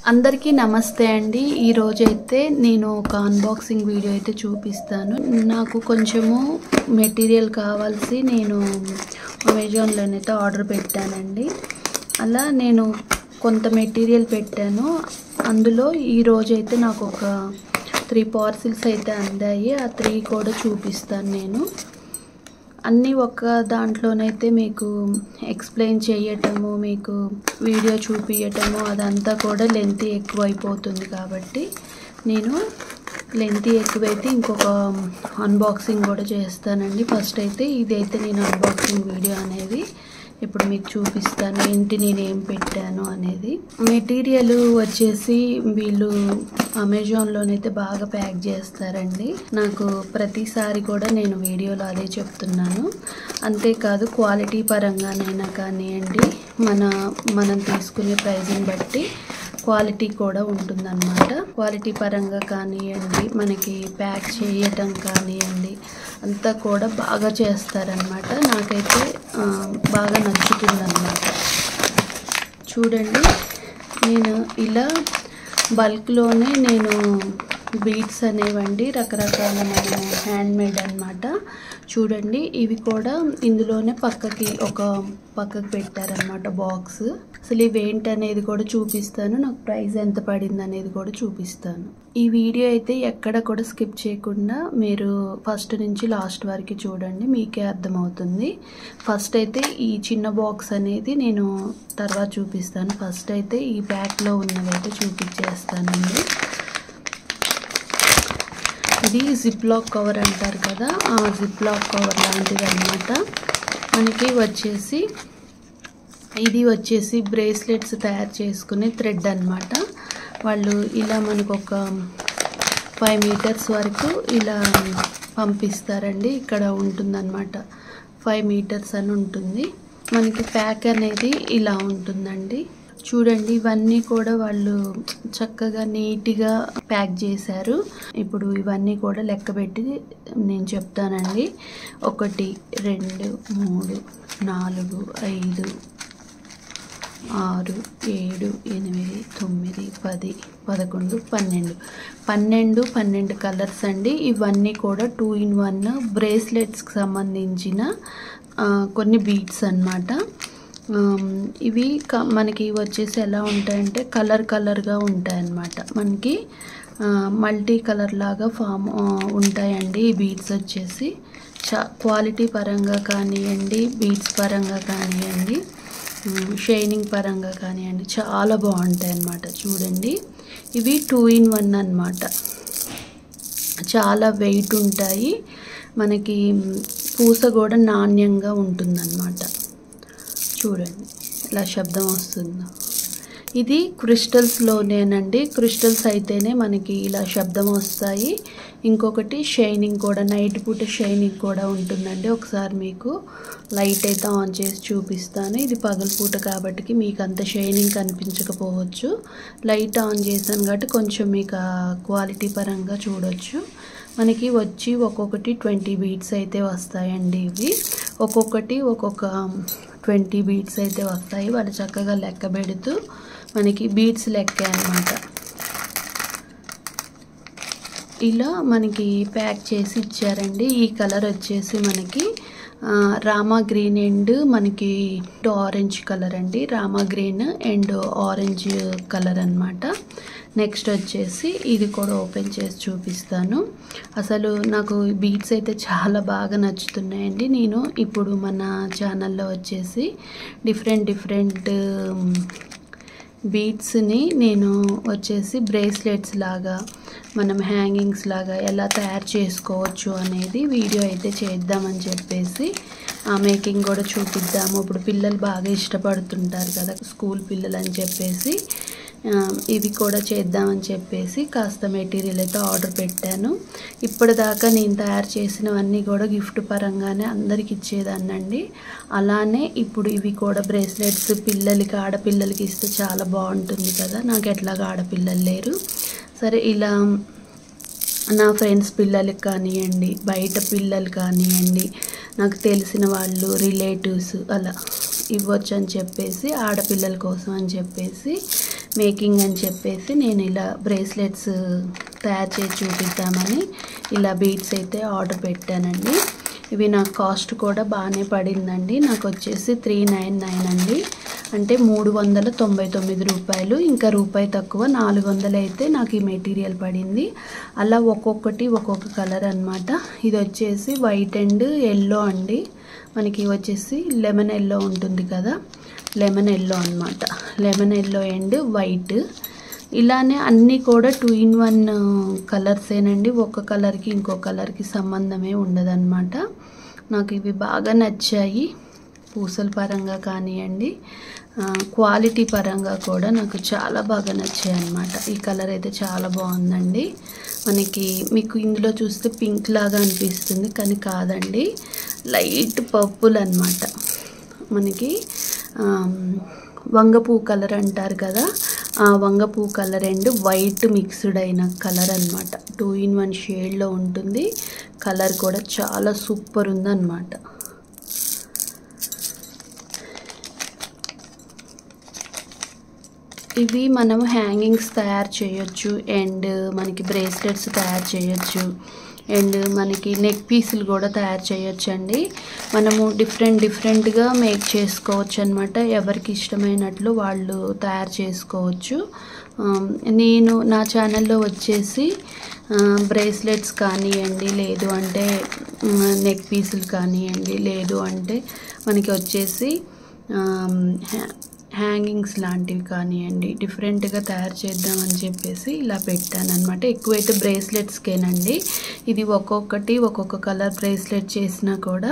అందరికీ నమస్తే అండి। ఈ రోజు అయితే నేను ఒక అన్బాక్సింగ్ వీడియో అయితే చూపిస్తాను। నాకు కొంచెము మెటీరియల్ కావాల్సి నేను అమెజాన్ లోనైతే ఆర్డర్ పెట్టానండి। అలా నేను కొంత మెటీరియల్ పెట్టాను। అందులో ఈ రోజు అయితే నాకు ఒక 3 పార్సిల్స్ అయితే అందాయి। ఆ 3 కూడా చూపిస్తాను నేను। అన్నీ ఒక దాంట్లోనైతే మీకు ఎక్స్ప్లెయిన్ చేయటము, మీకు వీడియో చూపించటము అదంతా కూడా లెంత్ ఎక్కువ అయిపోతుంది కాబట్టి నేను లెంత్ ఎక్కువైతే ఇంకొక అన్బాక్సింగ్ కూడా చేస్తానండి। ఫస్ట్ అయితే ఇదైతే నేను అన్బాక్సింగ్ వీడియో అనేది ఇప్పుడు మీకు చూపిస్తాను, ఏంటి నేను ఏం పెట్టాను అనేది। మెటీరియల్ వచ్చేసి వీళ్ళు అమెజాన్లోనైతే బాగా ప్యాక్ చేస్తారండి। నాకు ప్రతిసారి కూడా నేను వీడియోలో అదే చెప్తున్నాను। అంతేకాదు క్వాలిటీ పరంగానైనా కానివ్వండి, మనం తీసుకునే ప్రైజ్ని బట్టి క్వాలిటీ కూడా ఉంటుందన్నమాట। క్వాలిటీ పరంగా కానివ్వండి, మనకి ప్యాక్ చేయటం కానివ్వండి అంతా కూడా బాగా చేస్తారనమాట। నాకైతే బాగా నచ్చుతుందన్నమాట। చూడండి, నేను ఇలా బల్క్లోనే నేను బీడ్స్ అనేవండి రకరకాల మన హ్యాండ్మేడ్ అన్నమాట। చూడండి, ఇవి కూడా ఇందులోనే పక్కకి పెట్టారనమాట బాక్స్। అసలు ఇవి ఏంటనేది కూడా చూపిస్తాను, నాకు ప్రైస్ ఎంత పడింది అనేది కూడా చూపిస్తాను। ఈ వీడియో అయితే ఎక్కడ కూడా స్కిప్ చేయకుండా మీరు ఫస్ట్ నుంచి లాస్ట్ వరకు చూడండి, మీకే అర్థమవుతుంది। ఫస్ట్ అయితే ఈ చిన్న బాక్స్ అనేది నేను తర్వాత చూపిస్తాను। ఫస్ట్ అయితే ఈ బ్యాగ్లో ఉన్నవైతే చూపించేస్తానండి। ఇది జిప్ లాక్ కవర్ అంటారు కదా, ఆ జిప్ లాక్ కవర్ లాంటిది అనమాట। మనకి వచ్చేసి ఇది వచ్చేసి బ్రేస్లెట్స్ తయారు చేసుకునే థ్రెడ్ అనమాట। వాళ్ళు ఇలా మనకు ఒక 5 మీటర్స్ వరకు ఇలా పంపిస్తారండి। ఇక్కడ ఉంటుందన్నమాట 5 మీటర్స్ అని ఉంటుంది। మనకి ప్యాక్ అనేది ఇలా ఉంటుందండి। చూడండి, ఇవన్నీ కూడా వాళ్ళు చక్కగా నీట్గా ప్యాక్ చేశారు। ఇప్పుడు ఇవన్నీ కూడా లెక్క పెట్టి నేను చెప్తానండి। 1 2 3 4 5 6 7 8 9 10 11 12 కలర్స్ అండి। ఇవన్నీ కూడా 2 in 1 బ్రేస్లెట్స్కి సంబంధించిన కొన్ని బీడ్స్ అన్నమాట। ఇవి మనకి వచ్చేసి ఎలా ఉంటాయంటే కలర్గా ఉంటాయన్నమాట। మనకి మల్టీ కలర్ లాగా ఫామ్ ఉంటాయండి ఈ బీడ్స్ వచ్చేసి। క్వాలిటీ పరంగా కానివ్వండి, బీడ్స్ పరంగా కానివ్వండి, షైనింగ్ పరంగా కానివ్వండి చాలా బాగుంటాయి అన్నమాట। చూడండి, ఇవి 2 in 1 అన్నమాట। చాలా వెయిట్ ఉంటాయి, మనకి పూస కూడా నాణ్యంగా ఉంటుందన్నమాట। చూడండి ఇలా శబ్దం వస్తుందో, ఇది క్రిస్టల్స్లోనేనండి। క్రిస్టల్స్ అయితేనే మనకి ఇలా శబ్దం వస్తాయి। ఇంకొకటి షైనింగ్ కూడా, నైట్ పూట షైనింగ్ కూడా ఉంటుందండి। ఒకసారి మీకు లైట్ అయితే ఆన్ చేసి చూపిస్తాను। ఇది పగలపూట కాబట్టి మీకు అంత షైనింగ్ కనిపించకపోవచ్చు, లైట్ ఆన్ చేశాను కాబట్టి కొంచెం మీకు క్వాలిటీ పరంగా చూడొచ్చు। మనకి వచ్చి ఒక్కొక్కటి 20 బీడ్స్ అయితే వస్తాయండి। ఇవి ఒక్కొక్కటి ఒక్కొక్క 20 బీడ్స్ అయితే వస్తాయి। వాళ్ళు చక్కగా లెక్క పెడుతూ మనకి బీడ్స్ లెక్క అన్నమాట ఇలా మనకి ప్యాక్ చేసి ఇచ్చారండి। ఈ కలర్ వచ్చేసి మనకి రామా గ్రీన్ అండ్ మనకి ఆరెంజ్ కలర్ అండి, Rama green and orange colour అన్నమాట। నెక్స్ట్ వచ్చేసి ఇది కూడా ఓపెన్ చేసి చూపిస్తాను। అసలు నాకు బీడ్స్ అయితే చాలా బాగా నచ్చుతున్నాయండి। నేను ఇప్పుడు మన ఛానల్లో వచ్చేసి డిఫరెంట్ బీడ్స్ని నేను వచ్చేసి బ్రేస్లెట్స్ లాగా, మనం హ్యాంగింగ్స్ లాగా ఎలా తయారు చేసుకోవచ్చు అనేది వీడియో అయితే చేద్దామని చెప్పేసి మేకింగ్ కూడా చూపిద్దాము। ఇప్పుడు పిల్లలు బాగా ఇష్టపడుతుంటారు కదా, స్కూల్ పిల్లలు అని చెప్పేసి ఇవి కూడా చేద్దామని చెప్పేసి కాస్త మెటీరియల్ అయితే ఆర్డర్ పెట్టాను। ఇప్పటిదాకా నేను తయారు చేసినవన్నీ కూడా గిఫ్ట్ పరంగానే అందరికి ఇచ్చేదాన్నండి। అలానే ఇప్పుడు ఇవి కూడా బ్రేస్లెట్స్ పిల్లలకి, ఆడపిల్లలకి ఇస్తే చాలా బాగుంటుంది కదా, నాకు ఎట్లాగా ఆడపిల్లలు లేరు। సరే ఇలా నా ఫ్రెండ్స్ పిల్లలకి కానివ్వండి, బయట పిల్లలు కానివ్వండి, నాకు తెలిసిన వాళ్ళు రిలేటివ్స్ అలా ఇవ్వచ్చు అని చెప్పేసి, ఆడపిల్లల కోసం అని చెప్పేసి మేకింగ్ అని చెప్పేసి నేను ఇలా బ్రేస్లెట్స్ తయారు చేసి చూపిద్దామని ఇలా బీడ్స్ అయితే ఆర్డర్ పెట్టానండి. ఇవి నాకు కాస్ట్ కూడా బాగానే పడిందండి. నాకు వచ్చేసి 399 అండి, అంటే 399 రూపాయలు. ఇంకా రూపాయి తక్కువ 400 అయితే నాకు ఈ మెటీరియల్ పడింది. అలా ఒక్కొక్కటి ఒక్కొక్క కలర్ అనమాట. ఇది వచ్చేసి వైట్ అండ్ ఎల్లో అండి. మనకి వచ్చేసి లెమన్ ఎల్లో ఉంటుంది కదా, లెమన్ ఎల్లో అనమాట. Lemon yellow and white. ఇలానే అన్నీ కూడా 2 in 1 కలర్సేనండి. ఒక కలర్కి ఇంకో కలర్కి సంబంధమే ఉండదన్నమాట. నాకు ఇవి బాగా నచ్చాయి. పూసల పరంగా కానివ్వండి, క్వాలిటీ పరంగా కూడా నాకు చాలా బాగా నచ్చాయి అన్నమాట. ఈ కలర్ అయితే చాలా బాగుందండి. మనకి మీకు ఇందులో చూస్తే పింక్ లాగా అనిపిస్తుంది, కానీ కాదండి, లైట్ పర్పుల్ అన్నమాట. మనకి వంగపూ కలర్ అంటారు కదా, ఆ వంగపూ కలర్ అండ్ వైట్ మిక్స్డ్ అయిన కలర్ అన్నమాట. 2 in 1 షేడ్లో ఉంటుంది. కలర్ కూడా చాలా సూపర్ ఉందన్నమాట. ఇవి మనం హ్యాంగింగ్స్ తయారు చేయొచ్చు అండ్ మనకి బ్రేస్లెట్స్ తయారు చేయొచ్చు అండ్ మనకి నెక్ పీసులు కూడా తయారు చేయొచ్చు అండి. మనము డిఫరెంట్గా మేక్ చేసుకోవచ్చు అనమాట. ఎవరికి ఇష్టమైనట్లు వాళ్ళు తయారు చేసుకోవచ్చు. నేను నా ఛానల్లో వచ్చేసి బ్రేస్లెట్స్ కానివ్వండి, లేదు అంటే నెక్ పీసులు కానివ్వండి, లేదు అంటే మనకి వచ్చేసి హ్యాంగింగ్స్ లాంటివి కానివ్వండి, డిఫరెంట్గా తయారు చేద్దామని చెప్పేసి ఇలా పెట్టాను అనమాట. ఎక్కువైతే బ్రేస్లెట్స్కేనండి. ఇది ఒక్కొక్కటి ఒక్కొక్క కలర్ బ్రేస్లెట్ చేసినా కూడా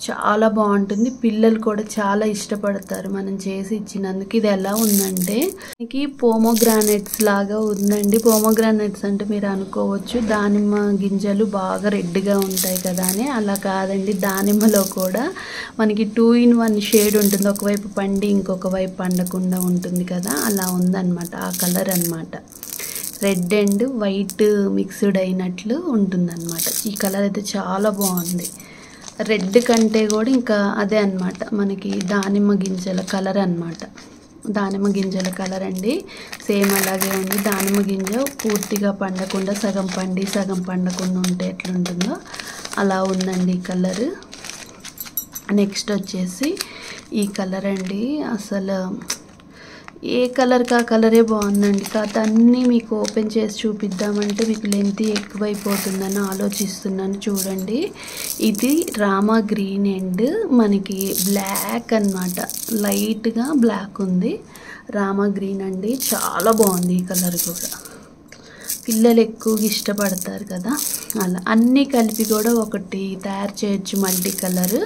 చాలా బాగుంటుంది. పిల్లలు కూడా చాలా ఇష్టపడతారు మనం చేసి ఇచ్చినందుకు. ఇది ఎలా ఉందంటే మనకి పోమోగ్రానైట్స్ లాగా ఉందండి. పోమోగ్రానైట్స్ అంటే మీరు అనుకోవచ్చు దానిమ్మ గింజలు బాగా రెడ్గా ఉంటాయి కదా అని. అలా కాదండి, దానిమ్మలో కూడా మనకి 2 in 1 షేడ్ ఉంటుంది. ఒకవైపు పండి ఇంకొక వైపు పండకుండా ఉంటుంది కదా, అలా ఉందన్నమాట. ఆ కలర్ అన్నమాట. రెడ్ అండ్ వైట్ మిక్స్డ్ అయినట్లు ఉంటుందన్నమాట. ఈ కలర్ అయితే చాలా బాగుంది. రెడ్ కంటే కూడా ఇంకా అదే అన్నమాట, మనకి దానిమ్మ గింజల కలర్ అన్నమాట. దానిమ్మ గింజల కలర్ అండి, సేమ్ అలాగే ఉంది. దానిమ్మ గింజ పూర్తిగా పండకుండా సగం పండి సగం పండకుండా ఉంటే ఎట్లుంటుందో అలా ఉందండి ఈ కలర్. నెక్స్ట్ వచ్చేసి ఈ కలర్ అండి. అసలు ఏ కలర్కి ఆ కలరే బాగుందండి. కాకపోతే అన్నీ మీకు ఓపెన్ చేసి చూపిద్దామంటే మీకు లెంత్ ఎక్కువైపోతుందని ఆలోచిస్తున్నాను. చూడండి, ఇది రామా గ్రీన్ అండ్ మనకి బ్లాక్ అన్నమాట. లైట్గా బ్లాక్ ఉంది. రామా గ్రీన్ అండి, చాలా బాగుంది ఈ కలర్ కూడా. పిల్లలు ఎక్కువగా ఇష్టపడతారు కదా, అలా అన్నీ కలిపి కూడా ఒకటి తయారు చేయొచ్చు మల్టీ కలర్.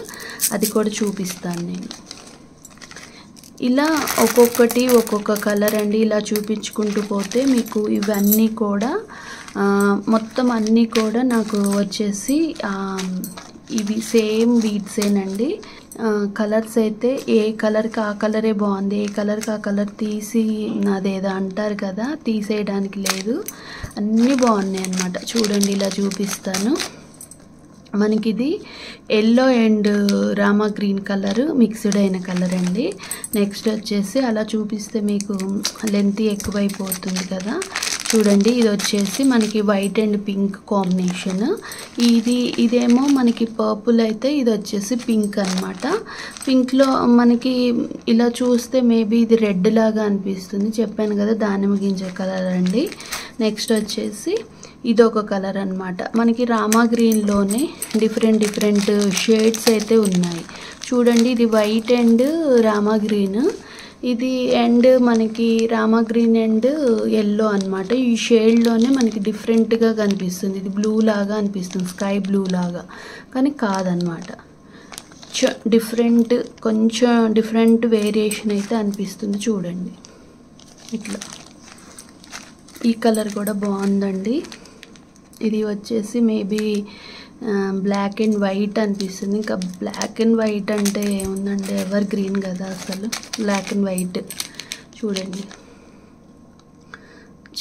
అది కూడా చూపిస్తాను నేను. ఇలా ఒక్కొక్కటి ఒక్కొక్క కలర్ అండి. ఇలా చూపించుకుంటూ పోతే మీకు ఇవన్నీ కూడా మొత్తం అన్నీ కూడా నాకు వచ్చేసి ఇవి సేమ్ బీడ్సేనండి. కలర్స్ అయితే ఏ కలర్కి ఆ కలరే బాగుంది, ఏ కలర్కి ఆ కలర్ తీసి అదేదో అంటారు కదా, తీసేయడానికి లేదు. అన్నీ బాగున్నాయి అన్నమాట. చూడండి, ఇలా చూపిస్తాను. మనకి ఇది yellow and Rama green colour mixed అయిన కలర్ అండి. నెక్స్ట్ వచ్చేసి అలా చూపిస్తే మీకు లెంత్ ఎక్కువైపోతుంది కదా. చూడండి, ఇది వచ్చేసి మనకి వైట్ అండ్ పింక్ కాంబినేషన్. ఇదేమో మనకి పర్పుల్ అయితే ఇది వచ్చేసి పింక్ అన్నమాట. పింక్లో మనకి ఇలా చూస్తే మేబీ ఇది రెడ్ లాగా అనిపిస్తుంది. చెప్పాను కదా దానిమ్మ గింజ కలర్ అండి. నెక్స్ట్ వచ్చేసి ఇదొక కలర్ అన్నమాట. మనకి రామా గ్రీన్లోనే డిఫరెంట్ షేడ్స్ అయితే ఉన్నాయి. చూడండి, ఇది వైట్ అండ్ రామా గ్రీన్, ఇది అండ్ మనకి రామా గ్రీన్ అండ్ ఎల్లో అన్నమాట. ఈ షేడ్లోనే మనకి డిఫరెంట్గా కనిపిస్తుంది. ఇది బ్లూ లాగా అనిపిస్తుంది, స్కై బ్లూ లాగా, కానీ కాదనమాట. కొంచెం డిఫరెంట్ వేరియేషన్ అయితే అనిపిస్తుంది. చూడండి, ఇట్లా. ఈ కలర్ కూడా బాగుందండి. ఇది వచ్చేసి మేబీ బ్లాక్ అండ్ వైట్ అనిపిస్తుంది. ఇంకా బ్లాక్ అండ్ వైట్ అంటే ఏముందండి, ఎవర్ గ్రీన్ కదా అసలు. బ్లాక్ అండ్ వైట్ చూడండి,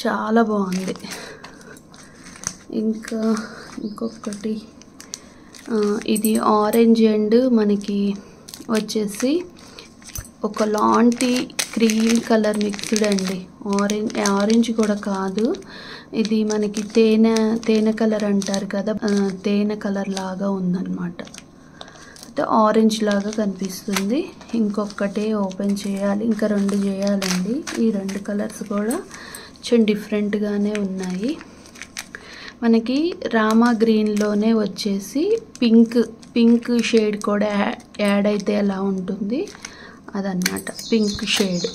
చాలా బాగుంది. ఇంకా ఇంకొకటి ఇది ఆరెంజ్ అండ్ మనకి వచ్చేసి ఒక లాంటి క్రీమ్ కలర్ మిక్స్డ్ అండి. ఆరెంజ్ కూడా కాదు, ఇది మనకి తేనె కలర్ అంటారు కదా, తేనె కలర్ లాగా ఉందన్నమాట. అయితే ఆరెంజ్ లాగా కనిపిస్తుంది. ఇంకొకటే ఓపెన్ చేయాలి, ఇంకా 2 చేయాలండి. ఈ 2 కలర్స్ కూడా కొంచెం డిఫరెంట్గానే ఉన్నాయి. మనకి రామా గ్రీన్లోనే వచ్చేసి పింక్ షేడ్ కూడా యాడ్ అయితే ఎలా ఉంటుంది అదన్నమాట. Pink shade,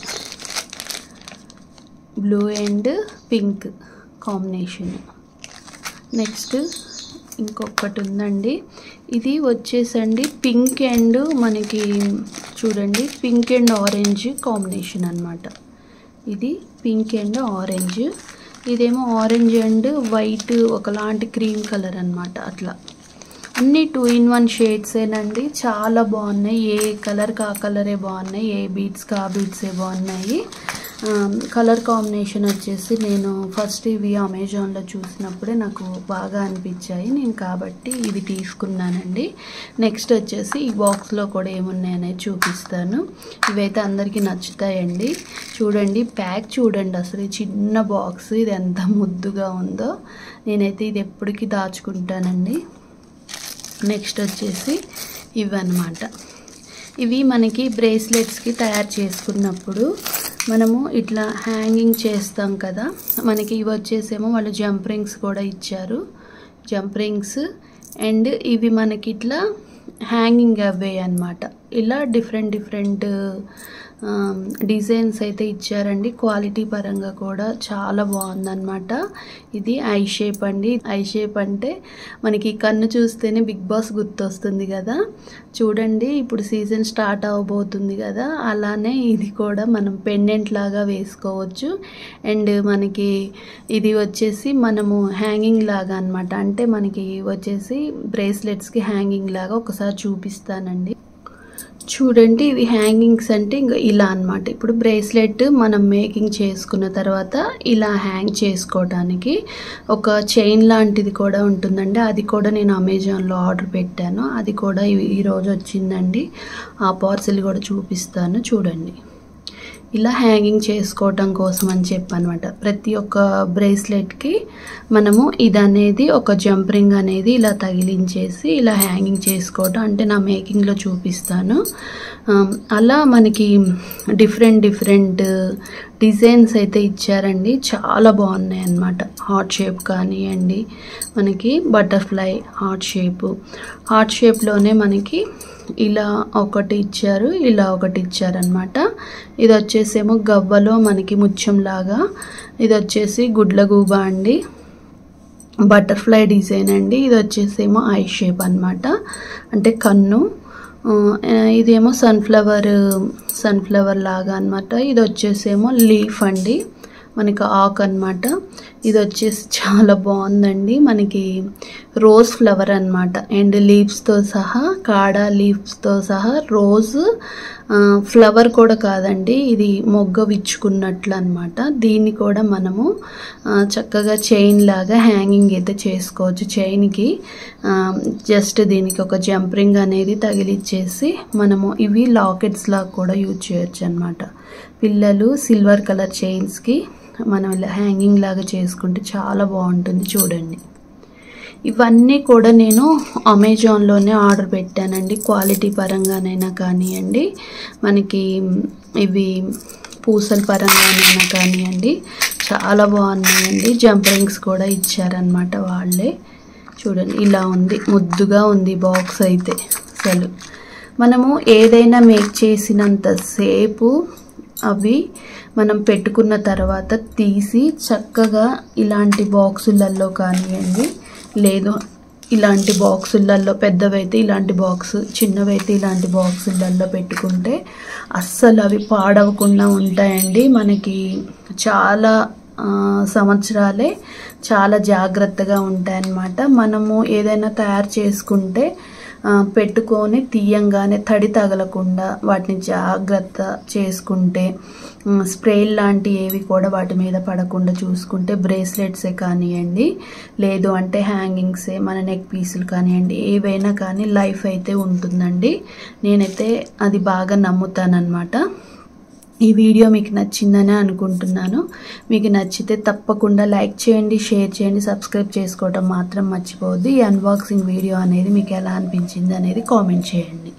blue and pink combination. Next ఇంకొకటి ఉందండి, ఇది వచ్చేసండి పింక్ అండ్ మనకి చూడండి పింక్ అండ్ ఆరెంజ్ కాంబినేషన్ అన్నమాట. ఇది పింక్ అండ్ ఆరెంజ్, ఇదేమో ఆరెంజ్ అండ్ వైట్ ఒకలాంటి క్రీమ్ కలర్ అన్నమాట. అట్లా అన్నీ 2 in 1 షేడ్సేనండి. చాలా బాగున్నాయి. ఏ కలర్కి ఆ కలరే బాగున్నాయి, ఏ బీడ్స్కి ఆ బీడ్సే బాగున్నాయి. కలర్ కాంబినేషన్ వచ్చేసి నేను ఫస్ట్ ఇవి అమెజాన్లో చూసినప్పుడే నాకు బాగా అనిపించాయి, నేను కాబట్టి ఇది తీసుకున్నానండి. నెక్స్ట్ వచ్చేసి ఈ బాక్స్లో కూడా ఏమున్నాయనేది చూపిస్తాను. ఇవైతే అందరికీ నచ్చుతాయండి. చూడండి ప్యాక్ చూడండి, అసలు చిన్న బాక్స్ ఇది ఎంత ముద్దుగా ఉందో. నేనైతే ఇది ఎప్పటికీ దాచుకుంటానండి. నెక్స్ట్ వచ్చేసి ఇవన్నమాట. ఇవి మనకి బ్రేస్లెట్స్కి తయారు చేసుకున్నప్పుడు మనము ఇట్లా హ్యాంగింగ్ చేస్తాం కదా, మనకి ఇవి వచ్చేసేమో వాళ్ళు జంప్ రింగ్స్ కూడా ఇచ్చారు. జంప్ రింగ్స్ అండ్ ఇవి మనకి ఇట్లా హ్యాంగింగ్ అవే అన్నమాట. ఇలా డిఫరెంట్ డిజైన్స్ అయితే ఇచ్చారండి. క్వాలిటీ పరంగా కూడా చాలా బాగుందన్నమాట. ఇది ఐ షేప్ అండి. ఐ షేప్ అంటే మనకి కన్ను చూస్తేనే బిగ్ బాస్ గుర్తొస్తుంది కదా. చూడండి ఇప్పుడు సీజన్ స్టార్ట్ అవబోతుంది కదా, అలానే ఇది కూడా మనం పెండెంట్ లాగా వేసుకోవచ్చు. అండ్ మనకి ఇది వచ్చేసి మనము హ్యాంగింగ్ లాగా అన్నమాట. అంటే మనకి వచ్చేసి బ్రేస్లెట్స్కి హ్యాంగింగ్ లాగా ఒకసారి చూపిస్తానండి. చూడండి ఇవి హ్యాంగింగ్స్ అంటే ఇంకా ఇలా అన్నమాట. ఇప్పుడు బ్రేస్లెట్ మనం మేకింగ్ చేసుకున్న తర్వాత ఇలా హ్యాంగ్ చేసుకోవడానికి ఒక చైన్ లాంటిది కూడా ఉంటుందండి. అది కూడా నేను అమెజాన్లో ఆర్డర్ పెట్టాను, అది కూడా ఈరోజు వచ్చిందండి. ఆ పార్సిల్ కూడా చూపిస్తాను చూడండి. ఇలా హ్యాంగింగ్ చేసుకోవటం కోసం అని చెప్పనమాట. ప్రతి ఒక్క బ్రేస్లెట్కి మనము ఇది అనేది ఒక జంప్ రింగ్ అనేది ఇలా తగిలించేసి ఇలా హ్యాంగింగ్ చేసుకోవటం, అంటే నా మేకింగ్లో చూపిస్తాను. అలా మనకి డిఫరెంట్ డిజైన్స్ అయితే ఇచ్చారండి. చాలా బాగున్నాయి అన్నమాట. హార్ట్ షేప్ కానివ్వండి, మనకి బటర్ఫ్లై హార్ట్ షేప్లోనే మనకి ఇలా ఒకటి ఇచ్చారు, ఇలా ఒకటి ఇచ్చారనమాట. ఇది వచ్చేసేమో గవ్వలో మనకి ముత్యంలాగా, ఇది వచ్చేసి గుడ్లగూబ అండి, బటర్ఫ్లై డిజైన్ అండి. ఇది వచ్చేసేమో ఐ షేప్ అన్నమాట, అంటే కన్ను. ఇదేమో సన్ఫ్లవర్ లాగా అన్నమాట. ఇది వచ్చేసేమో లీఫ్ అండి, మనకి ఆకు అన్నమాట. ఇది వచ్చేసి చాలా బాగుందండి, మనకి రోజ్ ఫ్లవర్ అన్నమాట. అండ్ లీవ్స్తో సహా, కాడ లీవ్స్తో సహా రోజ్ ఫ్లవర్ కూడా కాదండి, ఇది మొగ్గ విచ్చుకున్నట్లు అన్నమాట. దీన్ని కూడా మనము చక్కగా చైన్ లాగా హ్యాంగింగ్ అయితే చేసుకోవచ్చు. చైన్కి జస్ట్ దీనికి ఒక జంప్ రింగ్ అనేది తగిలిచ్చేసి మనము ఇవి లాకెట్స్ లాగా కూడా యూజ్ చేయొచ్చు అన్నమాట. పిల్లలు సిల్వర్ కలర్ చైన్స్కి మనం ఇలా హ్యాంగింగ్ లాగా చేసుకుంటే చాలా బాగుంటుంది. చూడండి ఇవన్నీ కూడా నేను అమెజాన్లోనే ఆర్డర్ పెట్టానండి. క్వాలిటీ పరంగానైనా కానివ్వండి, మనకి ఇవి పూసల పరంగానైనా కానివ్వండి, చాలా బాగున్నాయండి. జంప్ రింగ్స్ కూడా ఇచ్చారనమాట వాళ్ళే. చూడండి ఇలా ఉంది, ముద్దుగా ఉంది బాక్స్ అయితే. అసలు మనము ఏదైనా మేక్ చేసినంత సేపు అవి మనం పెట్టుకున్న తర్వాత తీసి చక్కగా ఇలాంటి బాక్సులలో కానివ్వండి, లేదు ఇలాంటి బాక్సులలో, పెద్దవైతే ఇలాంటి బాక్స్, చిన్నవైతే ఇలాంటి బాక్సులలో పెట్టుకుంటే అస్సలు అవి పాడవకుండా ఉంటాయండి. మనకి చాలా సంవత్సరాలే చాలా జాగ్రత్తగా ఉంటాయన్నమాట. మనము ఏదైనా తయారు చేసుకుంటే పెట్టుకొని తీయంగానే తడి తగలకుండా వాటిని జాగ్రత్త చేసుకుంటే, స్ప్రేల్ లాంటి ఏవి కూడా వాటి మీద పడకుండా చూసుకుంటే, బ్రేస్లెట్సే కానివ్వండి, లేదు అంటే హ్యాంగింగ్సే, మన నెక్ పీసులు కానివ్వండి, ఏవైనా కానీ లైఫ్ అయితే ఉంటుందండి. నేనైతే అది బాగా నమ్ముతానన్నమాట. ఈ వీడియో మీకు నచ్చిందని అనుకుంటున్నాను. మీకు నచ్చితే తప్పకుండా లైక్ చేయండి, షేర్ చేయండి, సబ్స్క్రైబ్ చేసుకోవడం మాత్రం మర్చిపోవద్దు. ఈ అన్బాక్సింగ్ వీడియో అనేది మీకు ఎలా అనిపించింది అనేది కామెంట్ చేయండి.